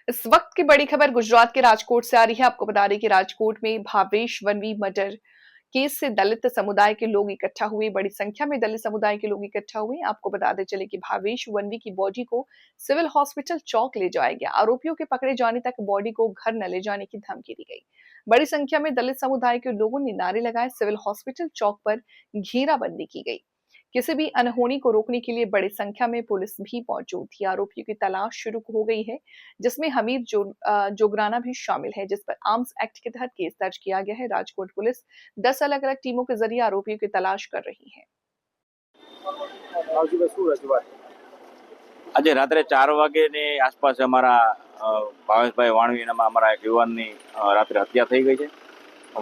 इस वक्त की बड़ी खबर गुजरात के राजकोट से आ रही है। आपको बता दें कि राजकोट में भावेश वनवी मर्डर केस से दलित समुदाय के लोग इकट्ठा हुए। बड़ी संख्या में दलित समुदाय के लोग इकट्ठा हुए। आपको बताते चले कि भावेश वनवी की बॉडी को सिविल हॉस्पिटल चौक ले जाया गया। आरोपियों के पकड़े जाने तक बॉडी को घर न ले जाने की धमकी दी गई। बड़ी संख्या में दलित समुदाय के लोगों ने नारे लगाए। सिविल हॉस्पिटल चौक पर घेराबंदी की गई। किसी भी अनहोनी को रोकने के लिए बड़ी संख्या में पुलिस भी मौजूद थी। आरोपियों की तलाश शुरू हो गई है, जिसमें हमीद जोगराना भी शामिल है, जिस पर आर्म्स एक्ट के तहत केस दर्ज किया गया है। राजकोट पुलिस 10 अलग अलग टीमों के जरिए आरोपियों की तलाश कर रही है। આજે રાત્રે 4 વાગ્યાની આસપાસ અમારા ભાવેશભાઈ વાણવીનામાં અમારા એક યુવાનની રાત્રે હત્યા થઈ ગઈ છે।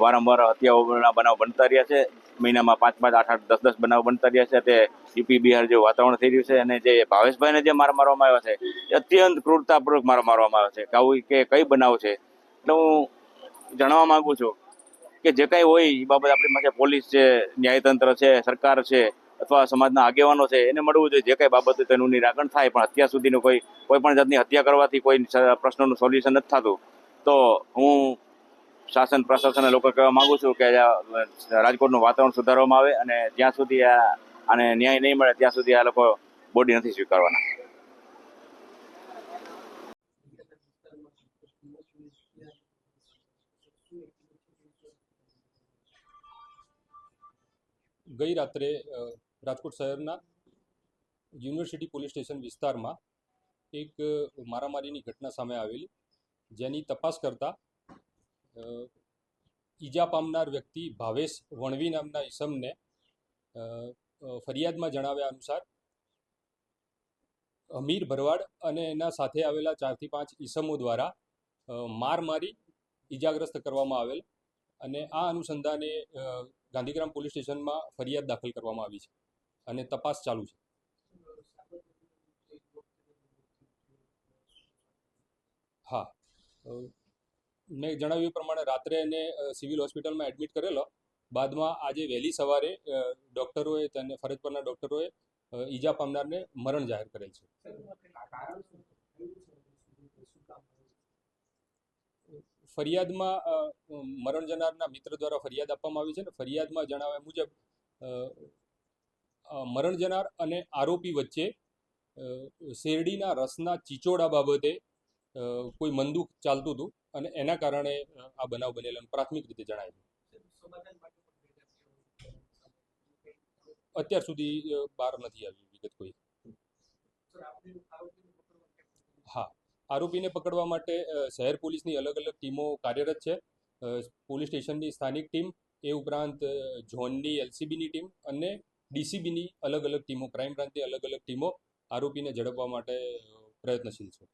વારંવાર હત્યાઓના બનાવ બનતા રહ્યા છે। મહિનામાં 5, 8, 10 બનાવ બનતા રહ્યા છે। તે યુપી બિહાર જેવું વાતાવરણ થઈ રહ્યું છે અને જે ભાવેશભાઈને જે માર મારવામાં આવ્યો છે એ અત્યંત ક્રૂરતાપૂર્વક મારવામાં આવ્યો છે। આવું કે કઈ બનાવ છે એટલે હું જણાવવા માંગુ છું કે જે કંઈ હોય એ બાબત આપણી પાસે પોલીસ છે, ન્યાયતંત્ર છે, સરકાર છે અથવા સમાજના આગેવાનો છે એને મળવું જોઈએ। જે કંઈ બાબત તેનું નિરાકરણ થાય, પણ અત્યાર સુધીનું કોઈ પણ જાતની હત્યા કરવાથી કોઈ પ્રશ્નનું સોલ્યુશન નથી થતું। તો હું શાસન પ્રશાસનને લોકો કહેવા માંગુ છું કે રાજકોટનું વાતાવરણ સુધારવામાં આવે અને જ્યાં સુધી આને ન્યાય નહીં મળે ત્યાં સુધી આ લોકો બોડી નથી સ્વીકારવાના। ગઈ રાત્રે રાજકોટ શહેરના યુનિવર્સિટી પોલીસ સ્ટેશન વિસ્તારમાં એક મારામારીની ઘટના સામે આવેલી, જેની તપાસ કરતા ઈજા પામનાર વ્યક્તિ ભાવેશ વણવી નામના ઈસમને ફરિયાદમાં જણાવ્યા અનુસાર અમીર ભરવાડ અને એના સાથે આવેલા 4 થી 5 ઈસમો દ્વારા માર મારી ઈજાગ્રસ્ત કરવામાં આવેલ અને આ અનુસંધાને ગાંધીગ્રામ પોલીસ સ્ટેશનમાં ફરિયાદ દાખલ કરવામાં આવી છે અને તપાસ ચાલુ છે। હા, મેં જણાવ્યું પ્રમાણે રાત્રે એને સિવિલ હોસ્પિટલમાં એડમિટ કરેલો, બાદમાં આજે વહેલી સવારે ડૉક્ટરોએ તેને ફરજ પરના ડૉક્ટરોએ ઈજા પામનારને મરણ જાહેર કરેલ છે। ફરિયાદમાં મરણ જનારના મિત્ર દ્વારા ફરિયાદ આપવામાં આવી છે અને ફરિયાદમાં જણાવ્યા મુજબ મરણ જનાર અને આરોપી વચ્ચે શેરડીના રસના ચીચોડા બાબતે કોઈ મનદુખ ચાલતું હતું અને એના કારણે આ બનાવ બનેલાનું પ્રાથમિક રીતે જણાયું। અત્યાર સુધી બહાર નથી આવી વિગત કોઈ। હા, આરોપીને પકડવા માટે શહેર પોલીસની અલગ અલગ ટીમો કાર્યરત છે। પોલીસ સ્ટેશનની સ્થાનિક ટીમ, એ ઉપરાંત ઝોનની એલસીબીની ટીમ અને ડીસીબીની અલગ અલગ ટીમો, ક્રાઇમ બ્રાન્ચની અલગ અલગ ટીમો આરોપીને ઝડપવા માટે પ્રયત્નશીલ છે।